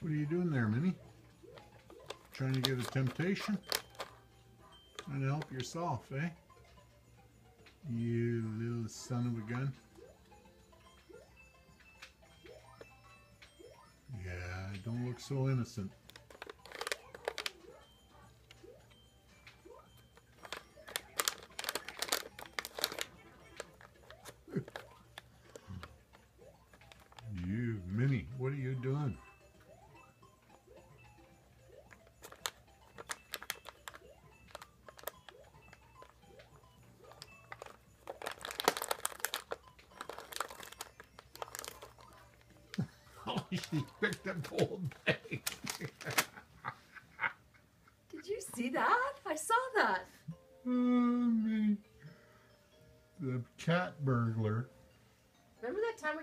What are you doing there, Minnie? Trying to get a temptation? Trying to help yourself, eh? You little son of a gun. Yeah, don't look so innocent. You, Minnie, what are you doing? Oh, she picked up whole bag. Did you see that? I saw that. Oh, Minnie. The cat burglar. Remember that time